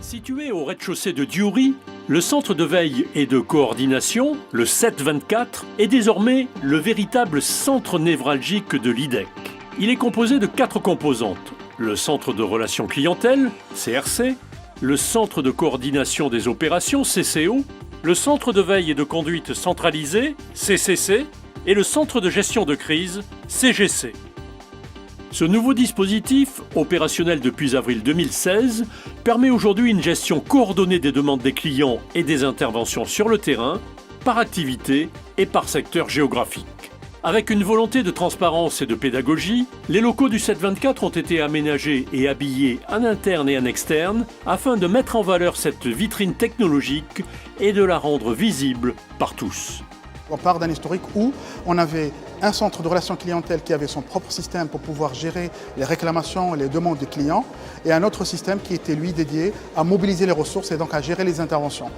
Situé au rez-de-chaussée de Dioury, le centre de veille et de coordination, le 724, est désormais le véritable centre névralgique de l'IDEC. Il est composé de 4 composantes: le centre de relations clientèle, CRC, le centre de coordination des opérations, CCO, le centre de veille et de conduite centralisée, CCC, et le centre de gestion de crise, CGC. Ce nouveau dispositif, opérationnel depuis avril 2016, permet aujourd'hui une gestion coordonnée des demandes des clients et des interventions sur le terrain, par activité et par secteur géographique. Avec une volonté de transparence et de pédagogie, les locaux du 724 ont été aménagés et habillés en interne et en externe afin de mettre en valeur cette vitrine technologique et de la rendre visible par tous. On part d'un historique où on avait un centre de relations clientèle qui avait son propre système pour pouvoir gérer les réclamations et les demandes des clients, et un autre système qui était lui dédié à mobiliser les ressources et donc à gérer les interventions.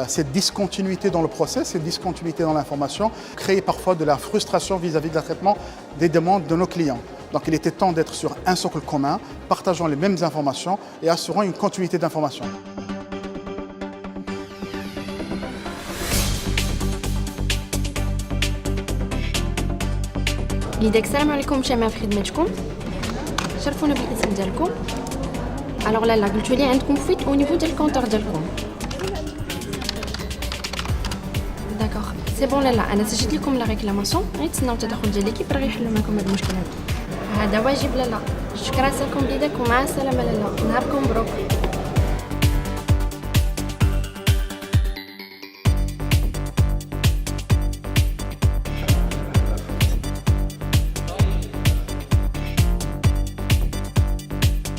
Cette discontinuité dans le process, cette discontinuité dans l'information créait parfois de la frustration vis-à-vis de traitement des demandes de nos clients. Donc il était temps d'être sur un socle commun, partageant les mêmes informations et assurant une continuité d'information. l'IDEC, السلام عليكم شيماء في خدمتكم. شرفونا بالاسم ديالكم. الوغ لالا قلتوا لي عندكم فيت او نيفو ديال الكونتور ديالكم. داكوغ سي بون لالا انا سجلت لكم لا ريكلاماسيون، غيتسناو التدخل ديال ليكيب راه يحلوا معكم هذا المشكل هذا واجب لالا. شكرا لكم ليدك ومع السلامه لالا، نهاركم مبروك.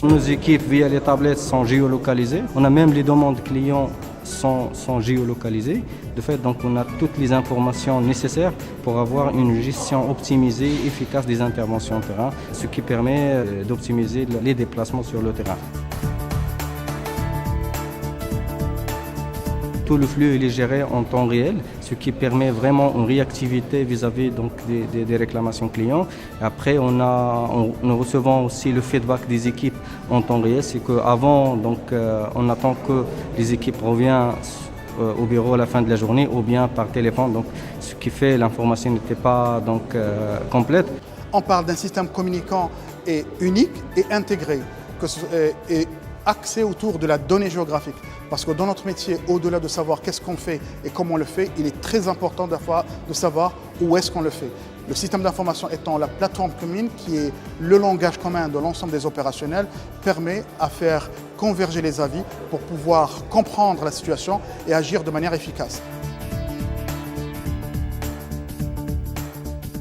Nos équipes via les tablettes sont géolocalisées. On a même les demandes clients sont géolocalisées. De fait, donc on a toutes les informations nécessaires pour avoir une gestion optimisée, efficace des interventions terrain, ce qui permet d'optimiser les déplacements sur le terrain. Tout le flux est géré en temps réel, ce qui permet vraiment une réactivité vis-à-vis donc des réclamations clients. Après, nous recevons aussi le feedback des équipes en temps réel. C'est qu'avant, on attend que les équipes reviennent au bureau à la fin de la journée ou bien par téléphone. Donc, ce qui fait l'information n'était pas complète. On parle d'un système communicant et unique et intégré, et axé autour de la donnée géographique. Parce que dans notre métier, au-delà de savoir qu'est-ce qu'on fait et comment on le fait, il est très important de savoir où est-ce qu'on le fait. Le système d'information étant la plateforme commune qui est le langage commun de l'ensemble des opérationnels, permet à faire converger les avis pour pouvoir comprendre la situation et agir de manière efficace.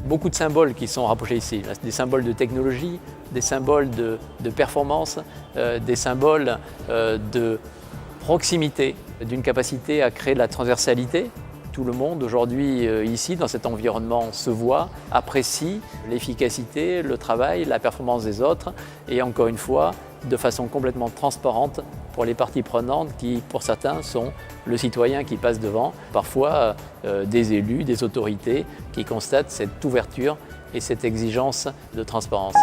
Beaucoup de symboles qui sont rapprochés ici, des symboles de technologie, des symboles de performance, des symboles de proximité, d'une capacité à créer de la transversalité. Tout le monde aujourd'hui ici, dans cet environnement, se voit, apprécie l'efficacité, le travail, la performance des autres et encore une fois, de façon complètement transparente pour les parties prenantes qui, pour certains, sont le citoyen qui passe devant, parfois des élus, des autorités qui constatent cette ouverture et cette exigence de transparence.